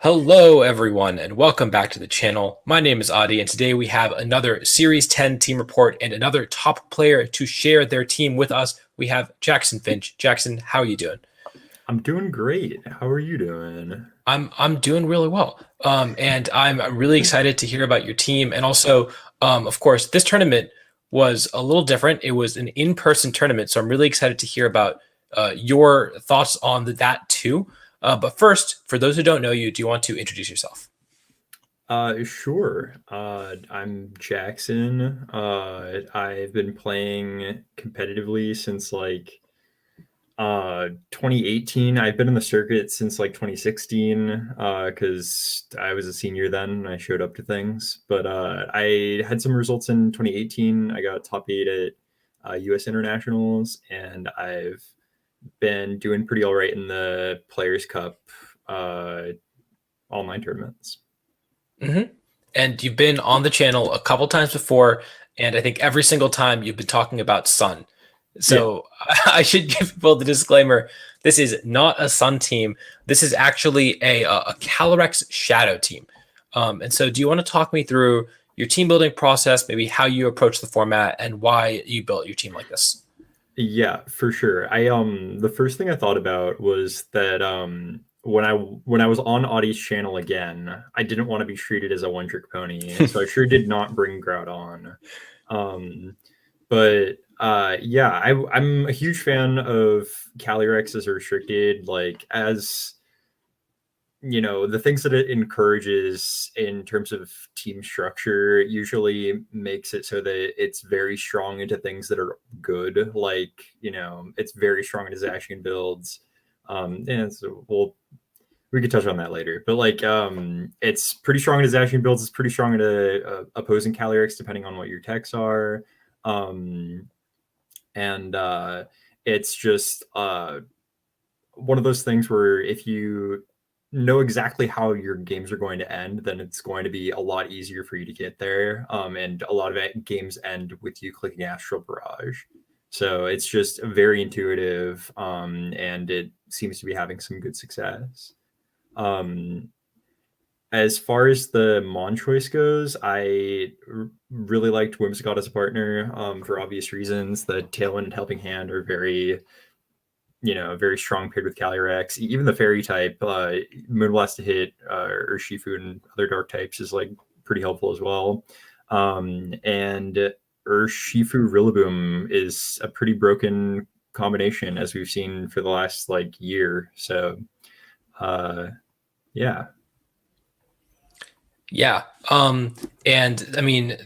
Hello, everyone, and welcome back to the channel. My name is Adi, and today we have another Series 10 team report and another top player to share their team with us. We have Jackson Finch. Jackson, how are you doing? I'm doing great. How are you doing? I'm doing really well, and I'm really excited to hear about your team. And also, of course, this tournament was a little different. It was an in-person tournament, so I'm really excited to hear about your thoughts on that too. But first, for those who don't know you, do you want to introduce yourself? Sure. I'm Jackson. I've been playing competitively since 2018. I've been in the circuit since 2016 because I was a senior then and I showed up to things. But I had some results in 2018. I got top 8 at US Internationals, and I've been doing pretty all right in the Players Cup uh, online tournaments. Mm-hmm. And you've been on the channel a couple times before, and I think every single time you've been talking about Sun. Yeah. So I should give people the disclaimer: this is not a Sun team. This is actually a Calyrex Shadow team. And so, do you want to talk me through your team building process, maybe how you approach the format, and why you built your team like this? Yeah, for sure. The first thing I thought about was that when I was on Audie's channel again, I didn't want to be treated as a one-trick pony, so I sure did not bring Grout on. Um but yeah, I'm a huge fan of Calyrex as a restricted, as the things that it encourages in terms of team structure usually makes it so that it's very strong into things that are good. It's very strong into Zacian builds. And so we could touch on that later. But it's pretty strong into Zacian builds. It's pretty strong into opposing Calyrex, depending on what your techs are. And it's just one of those things where if you know exactly how your games are going to end, then it's going to be a lot easier for you to get there. And a lot of games end with you clicking Astral Barrage. So it's just very intuitive, and it seems to be having some good success. Um, as far as the Mon choice goes, I really liked Whimsicott as a partner, for obvious reasons. The Tailwind and Helping Hand are very strong paired with Calyrex. Even the fairy type, Moonblast to hit, Urshifu and other dark types is pretty helpful as well. And Urshifu Rillaboom is a pretty broken combination, as we've seen for the last year. So yeah. Yeah. And I mean,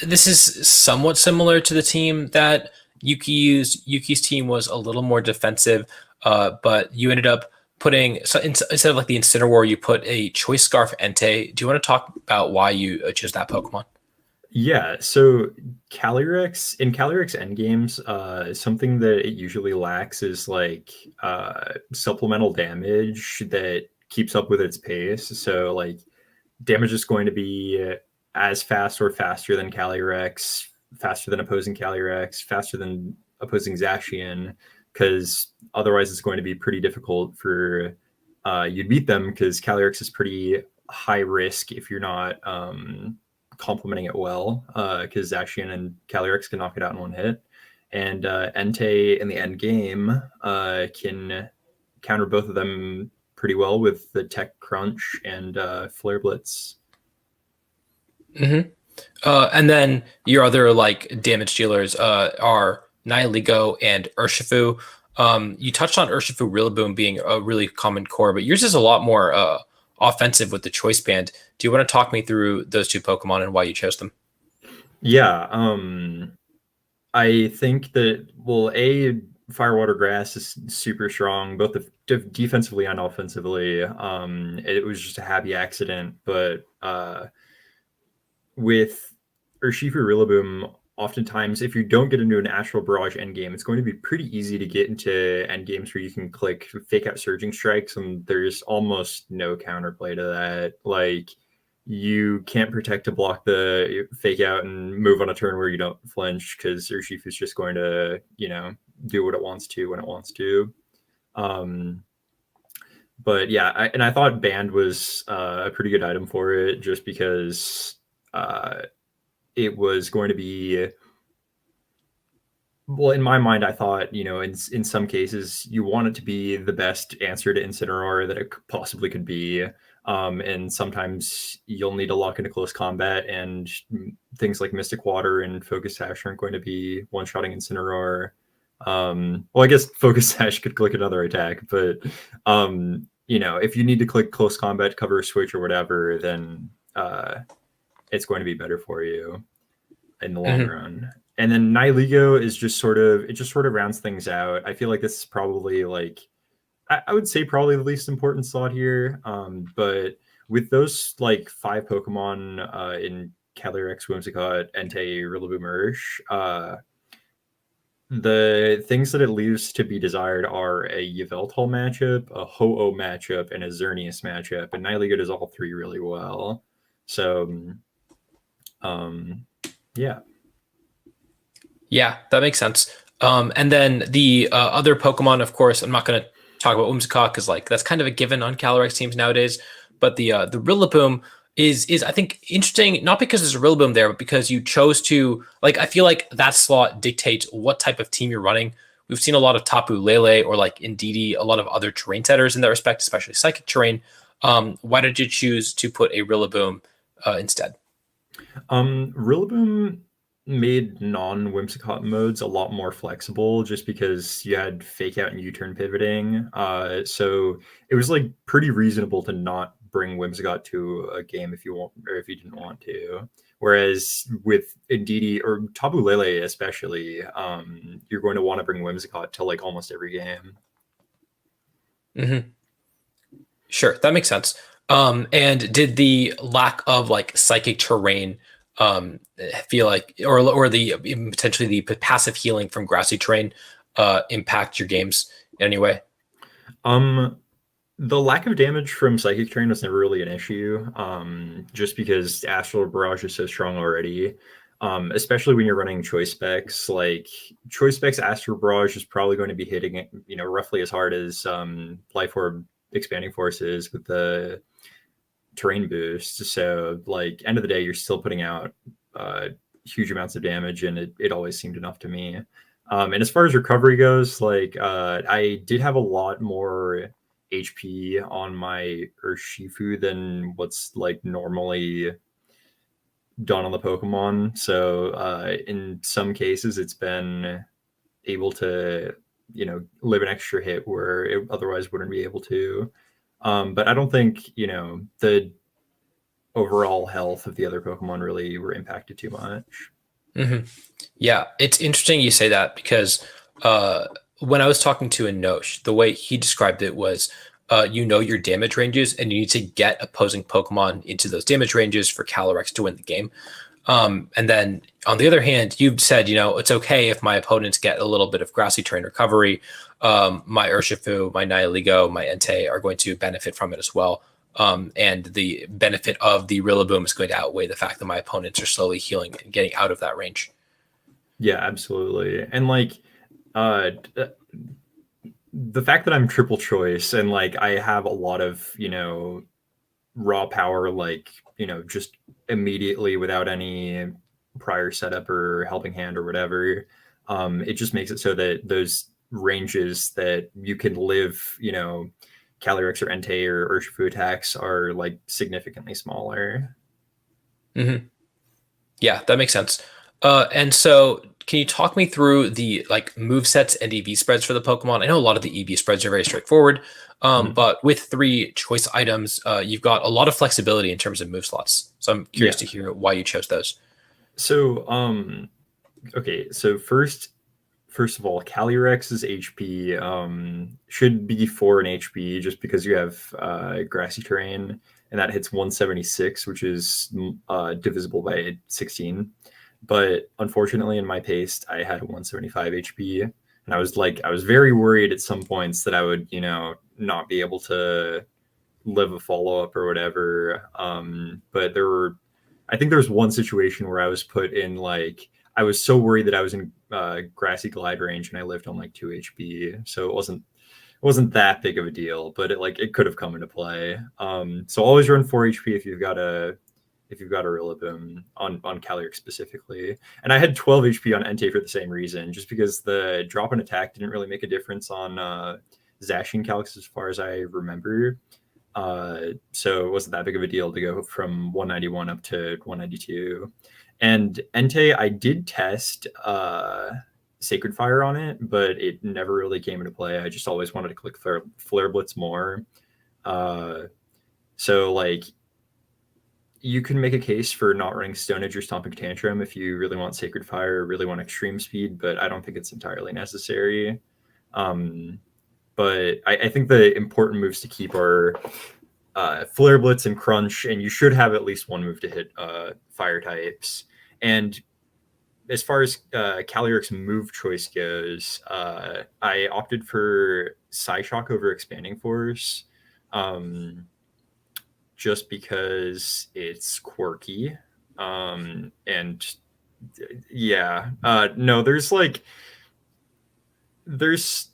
this is somewhat similar to the team that Yuki used. Yuki's team was a little more defensive, but you ended up putting, so instead of like the Incineroar, you put a Choice Scarf Entei. Do you want to talk about why you chose that Pokemon? Yeah, so Calyrex in Calyrex endgames, something that it usually lacks is supplemental damage that keeps up with its pace. So damage is going to be as fast or faster than Calyrex, faster than opposing Calyrex, faster than opposing Zacian, because otherwise it's going to be pretty difficult for you to beat them, because Calyrex is pretty high risk if you're not complementing it well, because Zacian and Calyrex can knock it out in one hit. And Entei in the end game can counter both of them pretty well with the Tech Crunch and Flare Blitz. Mm-hmm. And then your other like damage dealers are Nihilego and Urshifu. You touched on Urshifu Rillaboom being a really common core, but yours is a lot more offensive with the Choice Band. Do you want to talk me through those two Pokemon and why you chose them? Yeah, I think that, Firewater Grass is super strong, both defensively and offensively. It was just a happy accident, but with Urshifu Rillaboom, oftentimes if you don't get into an Astral Barrage endgame, it's going to be pretty easy to get into endgames where you can click Fake Out Surging Strikes, and there's almost no counterplay to that. You can't protect to block the Fake Out and move on a turn where you don't flinch, because Urshifu is just going to, do what it wants to when it wants to. Um, but yeah, I thought band was a pretty good item for it, just because it was going to be, well, in my mind, I thought, in some cases you want it to be the best answer to Incineroar that it possibly could be. And sometimes you'll need to lock into close combat, and things like Mystic Water and Focus Sash aren't going to be one-shotting Incineroar. Well, I guess Focus Sash could click another attack, but if you need to click close combat, cover a switch or whatever, then it's going to be better for you in the long run. And then Nihilego is just sort of rounds things out. I feel like this is probably like, I would say probably the least important slot here. But with those like 5 Pokemon in Calyrex, Whimsicott, Entei, Rillaboom, Ursh, the things that it leaves to be desired are a Yveltal matchup, a Ho-Oh matchup, and a Xerneas matchup. And Nihilego does all 3 really well. So, yeah. Yeah, that makes sense. And then the other Pokemon, of course, I'm not going to talk about Whimsicott because like that's kind of a given on Calyrex teams nowadays. But the Rillaboom is I think interesting, not because there's a Rillaboom there, but because you chose to, like, I feel like that slot dictates what type of team you're running. We've seen a lot of Tapu Lele or like Indeedee, a lot of other terrain setters in that respect, especially psychic terrain. Why did you choose to put a Rillaboom instead? Rillaboom made non-Whimsicott modes a lot more flexible, just because you had fake out and U-turn pivoting. So it was like pretty reasonable to not bring Whimsicott to a game if you want, or if you didn't want to. Whereas with Indeedee or Tapu Lele especially, you're going to want to bring Whimsicott to like almost every game. Sure, that makes sense. And did the lack of like psychic terrain feel like, or the potentially the passive healing from grassy terrain impact your games in any way? The lack of damage from psychic terrain was never really an issue, just because Astral Barrage is so strong already. Especially when you're running choice specs, like choice specs Astral Barrage is probably going to be hitting it, roughly as hard as Life Orb Expanding Forces with the terrain boost. So like end of the day, you're still putting out huge amounts of damage, and it always seemed enough to me. And as far as recovery goes, like I did have a lot more HP on my Urshifu than what's like normally done on the Pokemon. So in some cases, it's been able to live an extra hit where it otherwise wouldn't be able to. But I don't think the overall health of the other Pokemon really were impacted too much. Yeah, it's interesting you say that because when I was talking to Enosh, the way he described it was your damage ranges, and you need to get opposing Pokemon into those damage ranges for Calyrex to win the game. And then on the other hand, you've said, it's okay if my opponents get a little bit of grassy terrain recovery. My Urshifu, my Nihilego, my Entei are going to benefit from it as well. And the benefit of the Rillaboom is going to outweigh the fact that my opponents are slowly healing and getting out of that range. Yeah, absolutely. And like the fact that I'm triple choice and like I have a lot of, raw power, like, just immediately without any prior setup or helping hand or whatever, it just makes it so that those ranges that you can live, Calyrex or Entei or Urshifu attacks are like significantly smaller. Yeah, that makes sense. And so can you talk me through the like movesets and EV spreads for the Pokemon? I know a lot of the EV spreads are very straightforward, but with 3 choice items, you've got a lot of flexibility in terms of move slots. So I'm curious to hear why you chose those. So, okay. So first of all, Calyrex's HP should be 4 in HP, just because you have grassy terrain, and that hits 176, which is divisible by 16. But unfortunately, in my paste, I had 175 HP, and I was very worried at some points that I would, not be able to live a follow up or whatever. But I think there was one situation where I was put in like, I was so worried that I was in grassy glide range and I lived on like 2 HP, so it wasn't that big of a deal, but it could have come into play. So always run 4 HP if you've got a Rillaboom on Calyrex specifically. And I had 12 HP on Entei for the same reason, just because the drop in attack didn't really make a difference on Zacian Calyrex as far as I remember. So it wasn't that big of a deal to go from 191 up to 192. And Entei, I did test Sacred Fire on it, but it never really came into play. I just always wanted to click Flare Blitz more. So like, you can make a case for not running Stone Edge or Stomping Tantrum if you really want Sacred Fire, really want Extreme Speed, but I don't think it's entirely necessary. But I think the important moves to keep are Flare Blitz and Crunch, and you should have at least one move to hit fire types. And as far as Calyrex move choice goes, I opted for Psyshock over Expanding Force, just because it's quirky. And yeah, no, there's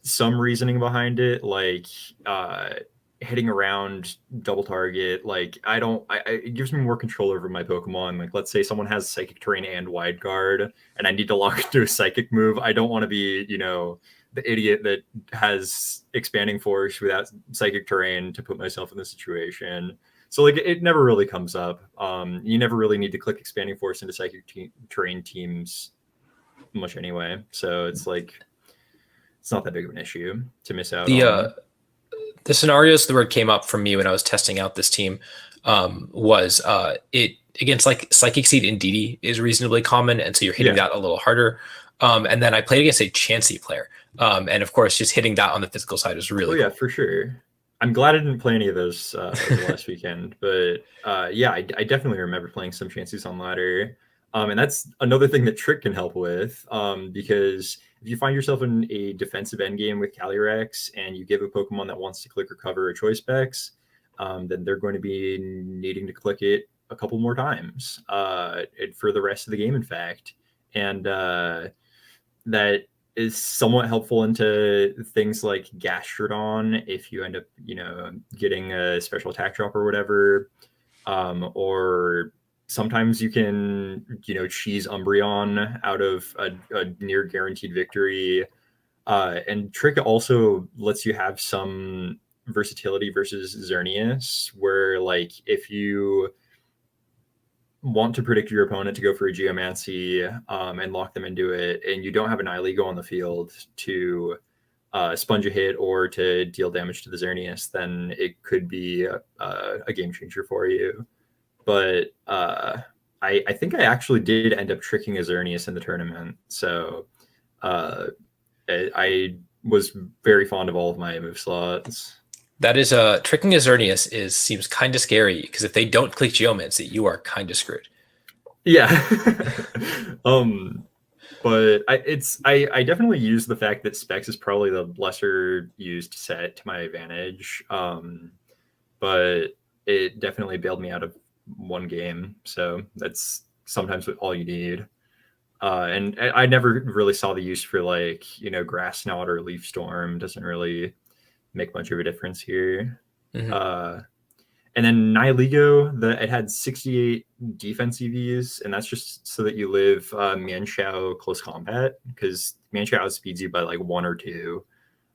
some reasoning behind it, like hitting around double target. Like it gives me more control over my Pokemon. Like, let's say someone has Psychic Terrain and Wide Guard, and I need to lock into a Psychic move. I don't want to be, the idiot that has Expanding Force without Psychic Terrain to put myself in this situation. So like, it never really comes up. You never really need to click Expanding Force into Psychic Terrain teams much anyway. So it's like, it's not that big of an issue to miss out on. The scenarios that came up for me when I was testing out this team was it against like Psychic Seed and DD is reasonably common, and so you're hitting that a little harder. And then I played against a Chansey player, and of course, just hitting that on the physical side was really cool. For sure. I'm glad I didn't play any of those last weekend, but yeah, I definitely remember playing some Chanseys on ladder. And that's another thing that Trick can help with, because if you find yourself in a defensive endgame with Calyrex and you give a Pokemon that wants to click Recover or Choice Specs, then they're going to be needing to click it a couple more times for the rest of the game, in fact. And that is somewhat helpful into things like Gastrodon if you end up, getting a special attack drop or whatever, or sometimes you can, cheese Umbreon out of a near guaranteed victory. And Trick also lets you have some versatility versus Xerneas, where like if you want to predict your opponent to go for a Geomancy and lock them into it, and you don't have an Ilegal on the field to sponge a hit or to deal damage to the Xerneas, then it could be a game changer for you. But I think I actually did end up tricking a Xerneas in the tournament. So I was very fond of all of my move slots. That is tricking a Xerneas seems kind of scary, because if they don't click Geomancy, you are kind of screwed. Yeah. But I definitely use the fact that Specs is probably the lesser used set to my advantage. But it definitely bailed me out of one game, so that's sometimes all you need. And I never really saw the use for like, Grass Knot or Leaf Storm. Doesn't really make much of a difference here. Mm-hmm. And then Nihilego, it had 68 defense EVs, and that's just so that you live Mienshao close combat, because Mienshao outspeeds you by like 1 or 2,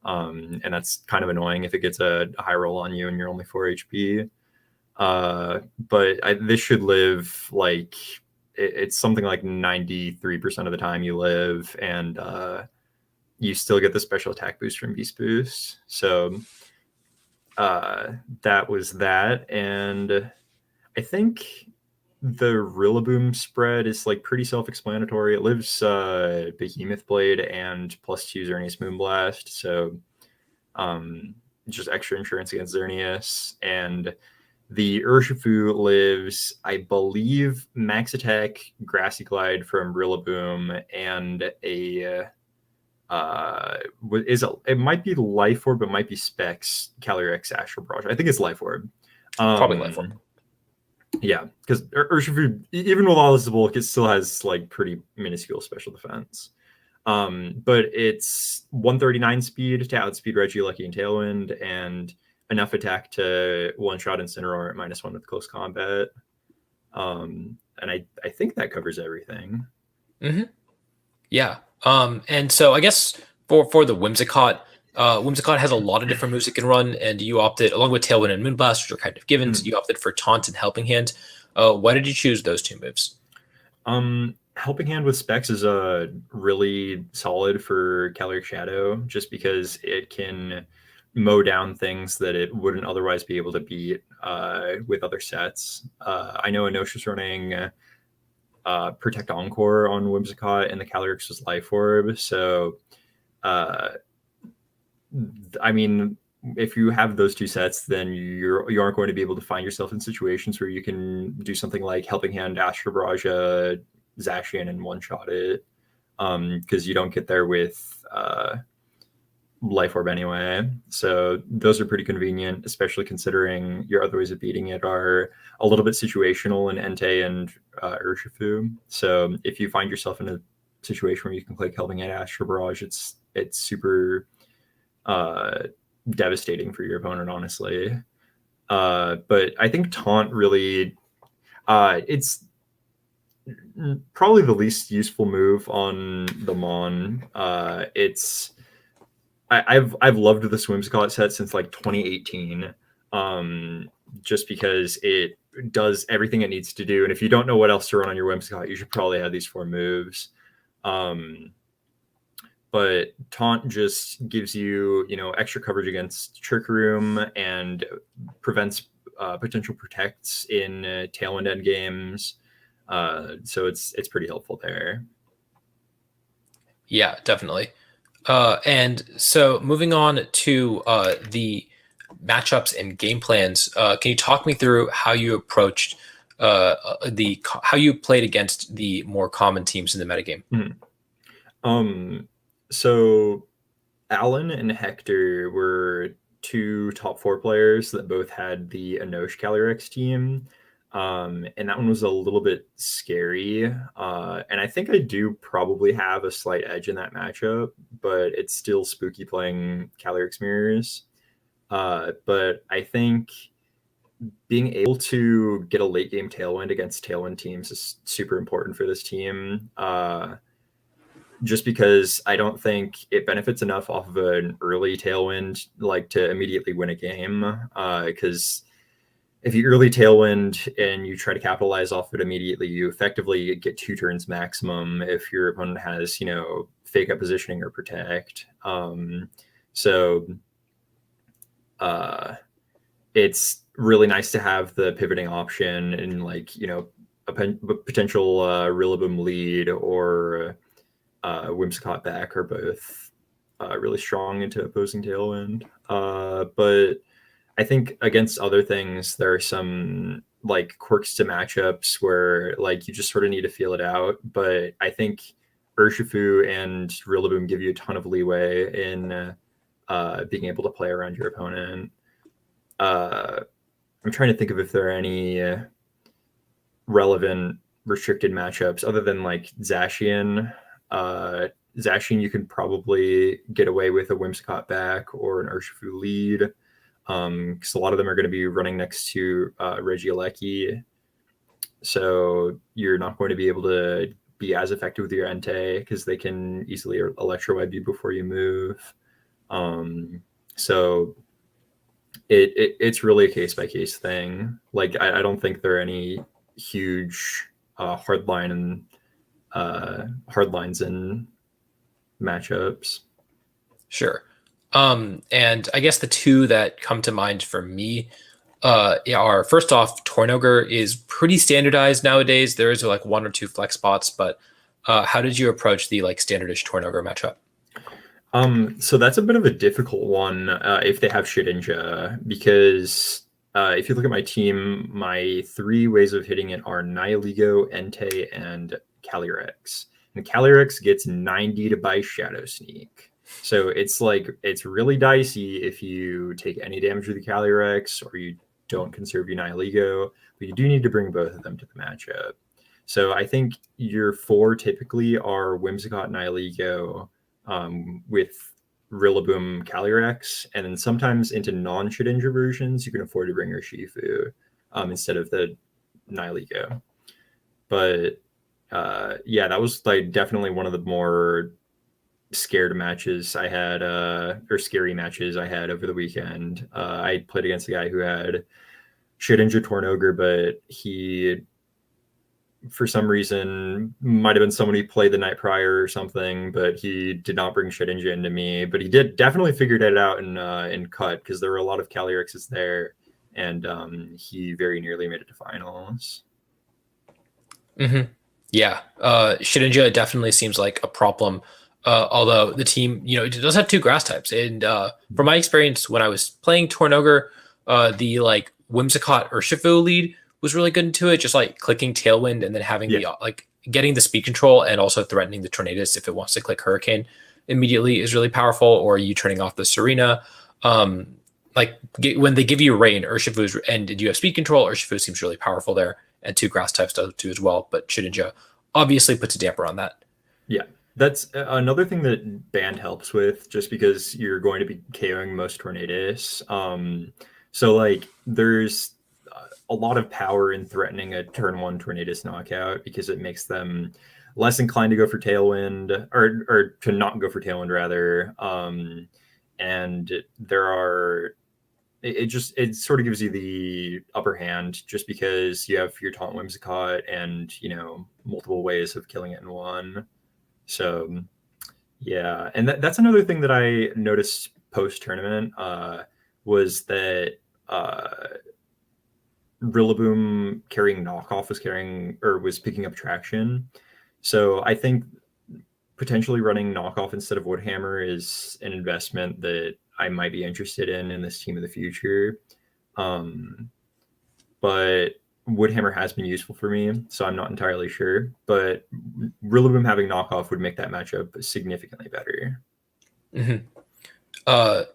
and that's kind of annoying if it gets a high roll on you and you're only 4 HP. But this should live like it's something like 93% of the time you live, and you still get the special attack boost from Beast Boost. So that was that. And I think the Rillaboom spread is like pretty self-explanatory. It lives Behemoth Blade and +2 Xerneas Moonblast, so just extra insurance against Xerneas. And the Urshifu lives, I believe, Max Attack, Grassy Glide from Rillaboom, and it might be Life Orb, but it might be Specs Calyrex Astral Barrage. I think it's Life Orb. Probably Life Orb. Yeah, because Urshifu, even with all this bulk, it still has like pretty minuscule special defense. But it's 139 speed to outspeed Regieleki and Tailwind, and enough attack to one-shot Incineroar at -1 with close combat. And I think that covers everything. Mm-hmm. Yeah. And so I guess for the Whimsicott, Whimsicott has a lot of different moves it can run, and you opted, along with Tailwind and Moonblast, which are kind of givens, you opted for Taunt and Helping Hand. Why did you choose those two moves? Helping Hand with Specs is really solid for Caloric Shadow, just because it can mow down things that it wouldn't otherwise be able to beat with other sets. I know Inosia's running Protect Encore on Whimsicott, and the Calyrex was Life Orb. So, I mean, if you have those two sets, then you aren't going to be able to find yourself in situations where you can do something like Helping Hand, Astro Barrage, Zacian, and one-shot it, because you don't get there with Life Orb anyway. So those are pretty convenient, especially considering your other ways of beating it are a little bit situational in Entei and Urshifu. So if you find yourself in a situation where you can click Helping Hand, Astro Barrage, it's super devastating for your opponent, honestly. But I think Taunt really, it's probably the least useful move on the Mon. I've loved the Whimsicott set since like 2018, just because it does everything it needs to do. And if you don't know what else to run on your Whimsicott, you should probably have these 4 moves. But Taunt just gives you, extra coverage against Trick Room and prevents potential protects in Tailwind end games. So it's pretty helpful there. Yeah, definitely. And so moving on to the matchups and game plans, can you talk me through how you approached how you played against the more common teams in the metagame? So Alan and Hector were 2 top 4 players that both had the Enosh Calyrex team. And that one was a little bit scary. And I think I do probably have a slight edge in that matchup, but it's still spooky playing Calyrex mirrors. But I think being able to get a late game Tailwind against Tailwind teams is super important for this team. Just because I don't think it benefits enough off of an early Tailwind like to immediately win a game. Because if you early Tailwind and you try to capitalize off it immediately, you effectively get 2 turns maximum if your opponent has, fake up positioning or protect. So it's really nice to have the pivoting option and a potential Rillaboom lead or Whimsicott back are both really strong into opposing Tailwind. But I think against other things, there are some quirks to matchups where you just sort of need to feel it out. But I think Urshifu and Rillaboom give you a ton of leeway in being able to play around your opponent. I'm trying to think of if there are any relevant restricted matchups other than Zacian. Zacian, you can probably get away with a Whimsicott back or an Urshifu lead, because a lot of them are going to be running next to Regieleki. So you're not going to be able to be as effective with your Entei because they can easily electroweb you before you move. So it's really a case-by-case thing. I don't think there are any huge hard lines in matchups. Sure. And I guess the 2 that come to mind for me are, first off, Tornogre is pretty standardized nowadays. There is 1 or 2 flex spots, but how did you approach the standardish Tornogre matchup? So that's a bit of a difficult one if they have Shedinja, because if you look at my team, my 3 ways of hitting it are Nihilego, Entei, and Calyrex. And Calyrex gets 90 to buy Shadow Sneak. So it's really dicey if you take any damage with the Calyrex or you don't conserve your Nihilego, but you do need to bring both of them to the matchup. So I think your four typically are Whimsicott, Nihilego, with Rillaboom, Calyrex, and then sometimes into non-Shedinja versions, you can afford to bring your Shifu instead of the Nihilego. But yeah, that was like definitely one of the more scared matches I had, or scary matches I had over the weekend. I played against a guy who had Shedinja Tornogre, but he, for some reason, might have been somebody who played the night prior or something, but he did not bring Shedinja into me. But he did definitely figured it out in cut, because there were a lot of Calyrexes there, and he very nearly made it to finals. Yeah, Shedinja definitely seems like a problem. Although the team, it does have two grass types, and from my experience when I was playing Tornogre, the like Whimsicott Urshifu lead was really good into it, just like clicking Tailwind and then having the like getting the speed control and also threatening the Tornadus if it wants to click Hurricane immediately is really powerful, or you turning off the Serena. When they give you Rain, Urshifu's and you have speed control, Urshifu seems really powerful there, and two grass types does too as well. But Shedinja obviously puts a damper on that. Yeah, that's another thing that Band helps with, just because you're going to be KOing most Tornadus. So like there's a lot of power in threatening a turn one Tornadus knockout, because it makes them less inclined to go for Tailwind, or to not go for Tailwind rather. And there are, it sort of gives you the upper hand, just because you have your Taunt Whimsicott and multiple ways of killing it in one. So yeah, and that's another thing that I noticed post tournament, was that Rillaboom carrying knockoff was picking up traction. So I think potentially running knockoff instead of Woodhammer is an investment that I might be interested in this team of the future. But Woodhammer has been useful for me, so I'm not entirely sure. But Rillaboom having knockoff would make that matchup significantly better.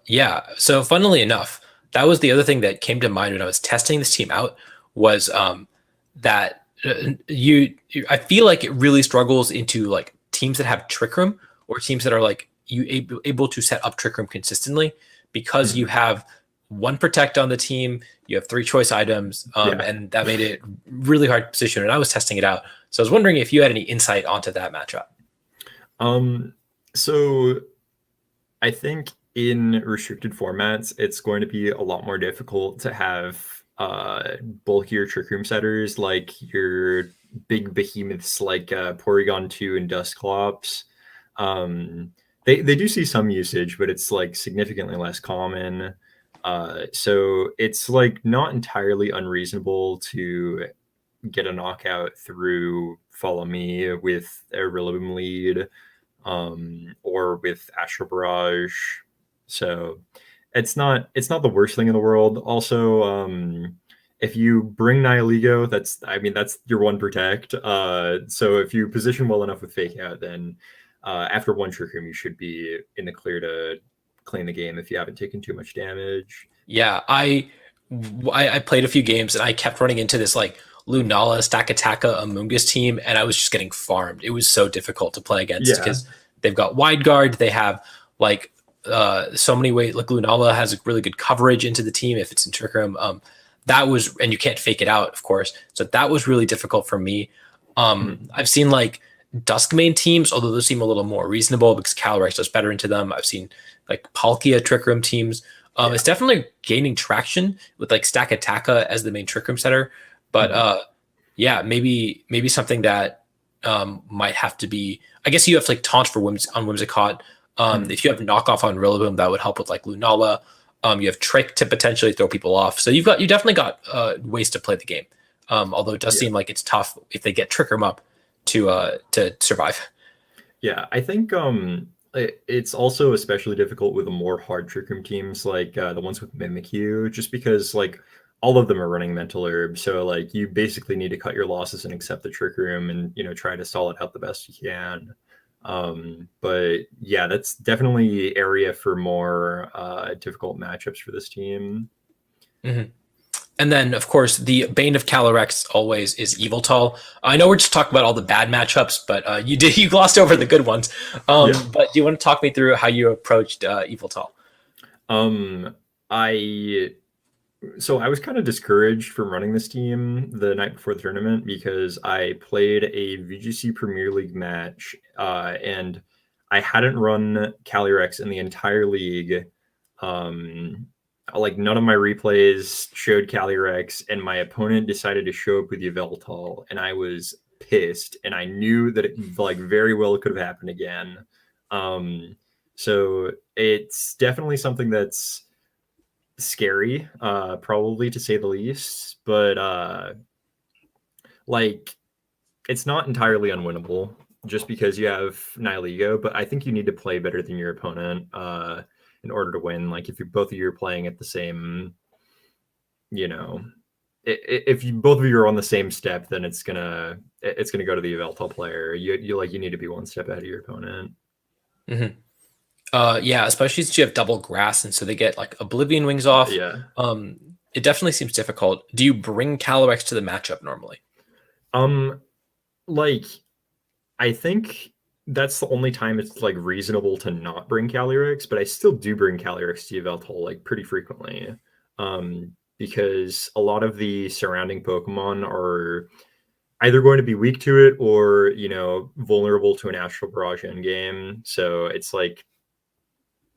Yeah. So funnily enough, that was the other thing that came to mind when I was testing this team out, was that I feel like it really struggles into like teams that have Trick Room, or teams that are like able to set up Trick Room consistently, because you have one Protect on the team, you have 3 choice items, and that made it really hard to position. And I was testing it out, so I was wondering if you had any insight onto that matchup. So I think in restricted formats, it's going to be a lot more difficult to have bulkier Trick Room setters, like your big behemoths like Porygon 2 and Dusclops. They do see some usage, but it's like significantly less common. So it's like not entirely unreasonable to get a knockout through Follow Me with a Rillaboom lead, or with Astral Barrage. So it's not the worst thing in the world. Also, if you bring Nihilego, that's your one Protect. So if you position well enough with Fake Out, then after one Trick Room, you should be in the clear to clean the game if you haven't taken too much damage. Yeah, I played a few games and I kept running into this like Lunala, Stakataka, Amoonguss team, and I was just getting farmed. It was so difficult to play against, because they've got wide guard, they have like so many ways. Like Lunala has a really good coverage into the team if it's in Trick Room. And you can't fake it out, of course. So that was really difficult for me. I've seen like Duskmane teams, although those seem a little more reasonable because Calyrex does better into them. I've seen like Palkia Trick Room teams. It's definitely gaining traction with like Stakataka as the main Trick Room setter. But yeah, maybe something that might have to be. I guess you have like Taunt for on Whimsicott. If you have knockoff on Rillaboom, that would help with like Lunala. You have Trick to potentially throw people off. So you definitely got ways to play the game. Although it does seem like it's tough if they get Trick Room up to survive. Yeah, I think it's also especially difficult with the more hard Trick Room teams, like the ones with Mimikyu, just because like all of them are running Mental Herb. So like you basically need to cut your losses and accept the Trick Room and try to stall it out the best you can. But yeah, that's definitely area for more difficult matchups for this team. And then, of course, the bane of Calyrex always is Eviltal. I know we're just talking about all the bad matchups, but you glossed over the good ones. Yeah. But do you want to talk me through how you approached Eviltal? I So I was kind of discouraged from running this team the night before the tournament because I played a VGC Premier League match, and I hadn't run Calyrex in the entire league. Like none of my replays showed Calyrex, and my opponent decided to show up with Yveltal, and I was pissed, and I knew that it like very well could have happened again. So it's definitely something that's scary, probably to say the least, but like it's not entirely unwinnable just because you have Nihilego, but I think you need to play better than your opponent in order to win. Like if you both of you are playing at the same, you know, if you both of you are on the same step, then it's gonna go to the Yveltal player. You need to be one step ahead of your opponent. Mm-hmm. Yeah, especially since you have double grass, and so they get like Oblivion Wings off. Yeah. It definitely seems difficult. Do you bring Calyrex to the matchup normally? Like I think that's the only time it's like reasonable to not bring Calyrex, but I still do bring Calyrex to Yveltal like pretty frequently. Because a lot of the surrounding Pokemon are either going to be weak to it or, vulnerable to an Astral Barrage endgame. So it's like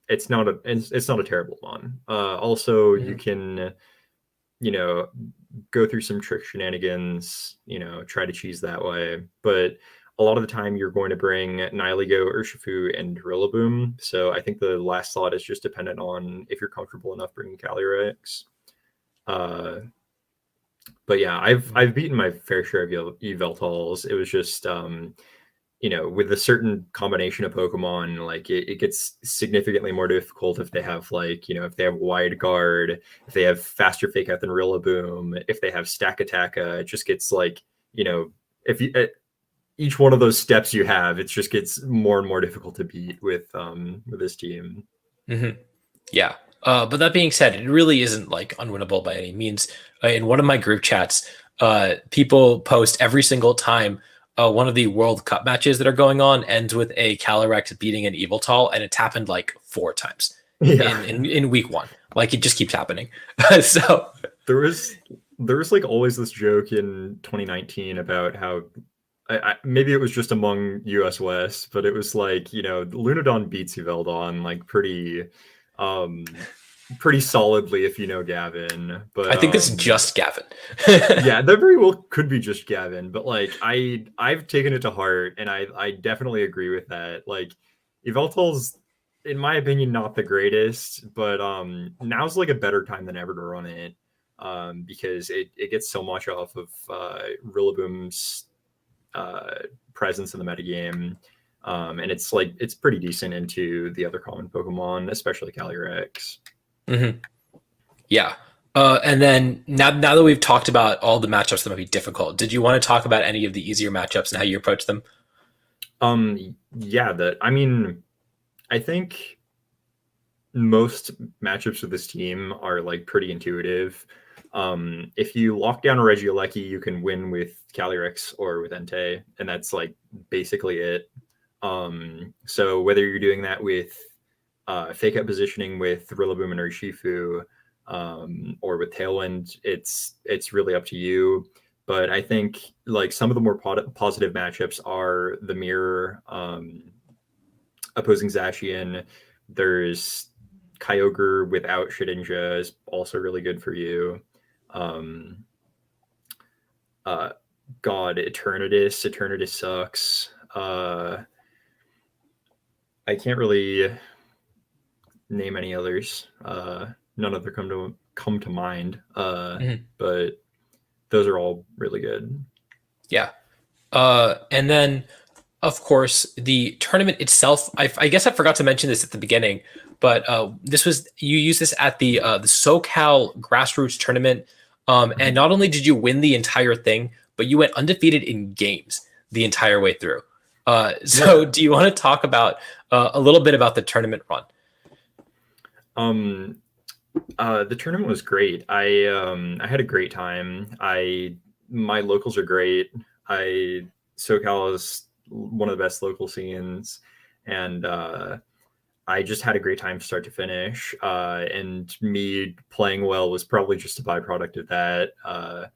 it's not a terrible one. Also, you can, go through some trick shenanigans, try to cheese that way. But a lot of the time, you're going to bring Nihilego, Urshifu, and Rillaboom. So I think the last slot is just dependent on if you're comfortable enough bringing Calyrex. But yeah, I've beaten my fair share of Yveltals. It was just with a certain combination of Pokemon, like it gets significantly more difficult if they have if they have Wide Guard, if they have faster Fake Out than Rillaboom, if they have Stack Attack. It just gets if you each one of those steps you have, it just gets more and more difficult to beat with this team. Mm-hmm. Yeah. But that being said, it really isn't like unwinnable by any means. In one of my group chats, people post every single time one of the World Cup matches that are going on ends with a Calyrex beating an Eviltal, and it's happened like 4 times in week 1. Like it just keeps happening. So there was like always this joke in 2019 about how maybe it was just among US West, but it was like, Lunadon beats Yveldon like pretty solidly if you know Gavin. But I think it's just Gavin. Yeah, that very well could be just Gavin, but like I've taken it to heart, and I definitely agree with that. Like Yveltal's, in my opinion, not the greatest, but now's like a better time than ever to run it, because it gets so much off of Rillaboom's presence in the metagame. And it's pretty decent into the other common Pokemon, especially Calyrex. Mm-hmm. Yeah. And then now that we've talked about all the matchups that might be difficult, did you want to talk about any of the easier matchups and how you approach them? Yeah, I think most matchups with this team are like pretty intuitive. If you lock down a Regieleki, you can win with Calyrex or with Entei, and that's like basically it. So whether you're doing that with Fake Out positioning with Rillaboom and Urshifu, or with Tailwind, it's really up to you. But I think like some of the more positive matchups are the Mirror opposing Zacian. There's Kyogre without Shedinja is also really good for you. God, Eternatus sucks. I can't really name any others. None of them come to mind. But those are all really good. Yeah. And then, of course, the tournament itself. I guess I forgot to mention this at the beginning, but you used this at the SoCal Grassroots tournament, and not only did you win the entire thing, but you went undefeated in games the entire way through. So, do you want to talk about a little bit about the tournament run? The tournament was great. I had a great time. My locals are great. I SoCal is one of the best local scenes, and I just had a great time start to finish. And me playing well was probably just a byproduct of that.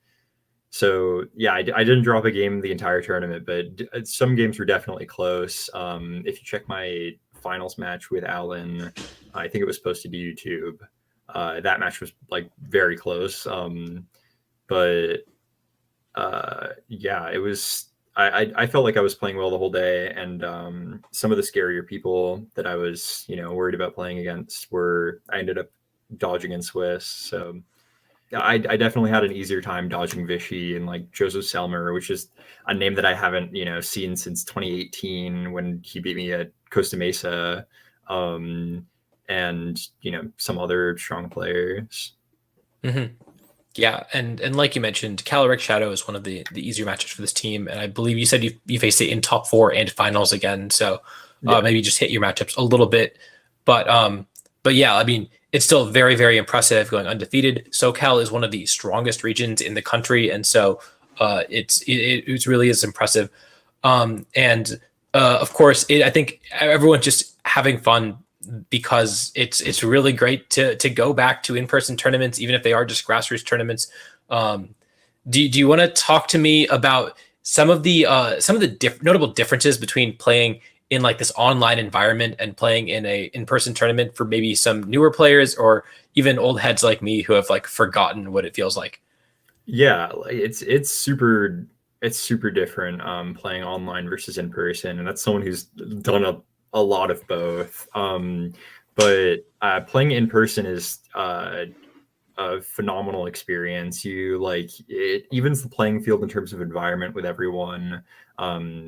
So yeah, I didn't drop a game the entire tournament, but some games were definitely close. If you check my finals match with Alan, I think it was posted to YouTube. That match was like very close. But yeah, it was. I felt like I was playing well the whole day, and some of the scarier people that I was, worried about playing against I ended up dodging in Swiss. So I definitely had an easier time dodging Vichy and like Joseph Selmer, which is a name that I haven't, seen since 2018 when he beat me at Costa Mesa, and some other strong players. Mm-hmm. Yeah, and like you mentioned, Caloric Shadow is one of the easier matches for this team, and I believe you said you faced it in top four and finals again. So Yeah, maybe just hit your matchups a little bit, but yeah, I mean it's still very very impressive going undefeated. SoCal is one of the strongest regions in the country, and so it really is impressive. And of course, I think everyone's just having fun because it's really great to go back to in-person tournaments, even if they are just grassroots tournaments. Um, do you want to talk to me about some of the notable differences between playing in like this online environment and playing in a in-person tournament for maybe some newer players or even old heads like me who have like forgotten what it feels like? yeah, like it's super different playing online versus in person, and that's someone who's done a lot of both. But playing in person is a phenomenal experience. You like it evens the playing field in terms of environment with everyone.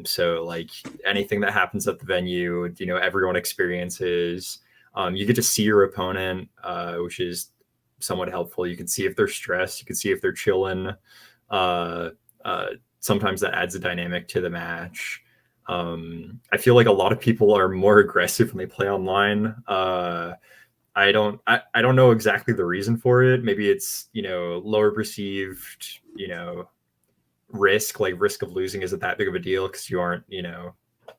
So like anything that happens at the venue, everyone experiences. You get to see your opponent, which is somewhat helpful. You can see if they're stressed. You can see if they're chilling. Uh, uh, Sometimes that adds a dynamic to the match. I feel like a lot of people are more aggressive when they play online. I don't know exactly the reason for it. Maybe it's, lower perceived, risk, like risk of losing isn't that big of a deal because you aren't,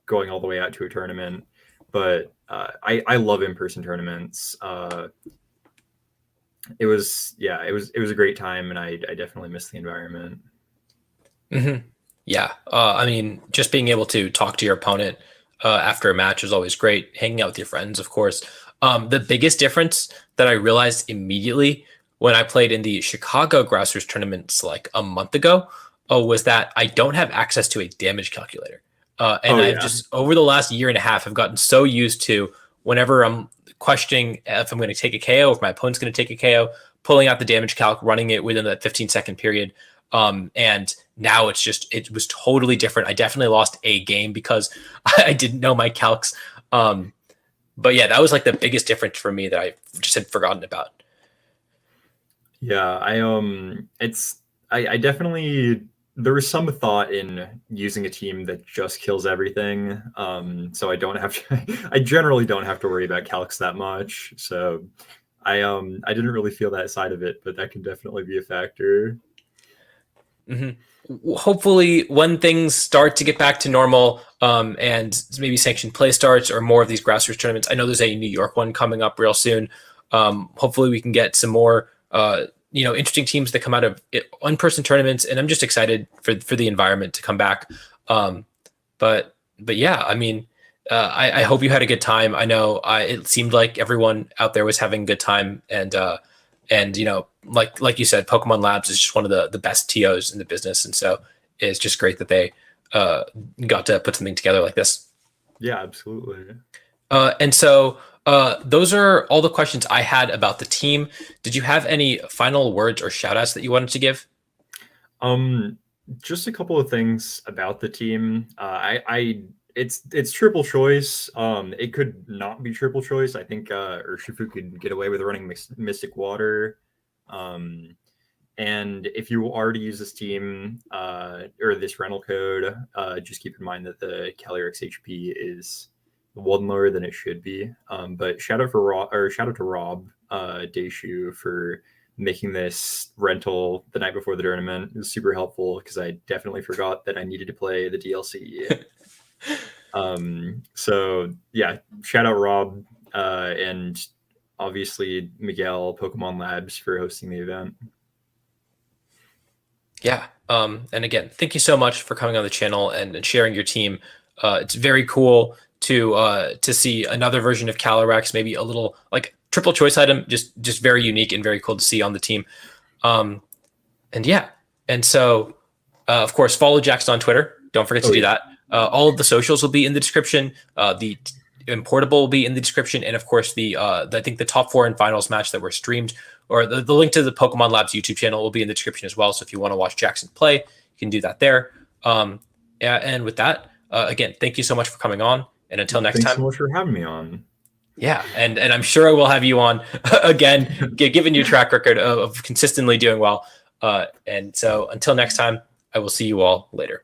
going all the way out to a tournament. But I love in-person tournaments. It was a great time, and I definitely miss the environment. Mm-hmm. Yeah, I mean, just being able to talk to your opponent after a match is always great. Hanging out with your friends, of course. The biggest difference that I realized immediately when I played in the Chicago Grassroots tournaments like a month ago was that I don't have access to a damage calculator. And Oh I've yeah. just, over the last year and a half, I've gotten so used to whenever I'm questioning if I'm going to take a KO, if my opponent's going to take a KO, pulling out the damage calc, running it within that 15-second period. And now it was totally different. I definitely lost a game because I didn't know my calcs. But yeah, that was like the biggest difference for me that I just had forgotten about. Yeah, I definitely there was some thought in using a team that just kills everything. So I don't have to I generally don't have to worry about calcs that much. So I didn't really feel that side of it, but that can definitely be a factor. Hmm. Hopefully, when things start to get back to normal, and maybe sanctioned play starts or more of these grassroots tournaments. I know there's a New York one coming up real soon. Hopefully, we can get some more, interesting teams that come out of in-person tournaments, and I'm just excited for the environment to come back. Um, but yeah, I mean, I hope you had a good time. I know it seemed like everyone out there was having a good time, and like you said, Pokemon Labs is just one of the best TOs in the business, and so it's just great that they uh, got to put something together like this. Yeah, absolutely. And so those are all the questions I had about the team. Did you have any final words or shout outs that you wanted to give? Um, just a couple of things about the team. It's triple choice. It could not be triple choice. I think Urshifu could get away with running Mystic Water. Um, and if you are to use this team or this rental code, just keep in mind that the Calyrex HP is one lower than it should be. But shout out to Rob Deshu for making this rental the night before the tournament. It was super helpful because I definitely forgot that I needed to play the DLC. So yeah, shout out Rob, and obviously Miguel, Pokemon Labs, for hosting the event. Yeah. And again, thank you so much for coming on the channel and sharing your team. It's very cool to see another version of Calyrex, maybe a little like triple choice item, just very unique and very cool to see on the team. And yeah, and so of course follow Jackson on Twitter. Don't forget to do that. All of the socials will be in the description. The importable will be in the description, and of course I think the top 4 and finals match that were streamed, or the link to the Pokemon Labs YouTube channel will be in the description as well. So if you want to watch Jackson play, you can do that there. Yeah, and with that, again, thank you so much for coming on, and until next time. Thanks so much for having me on. Yeah, and I'm sure I will have you on again, given your track record of consistently doing well. And so until next time, I will see you all later.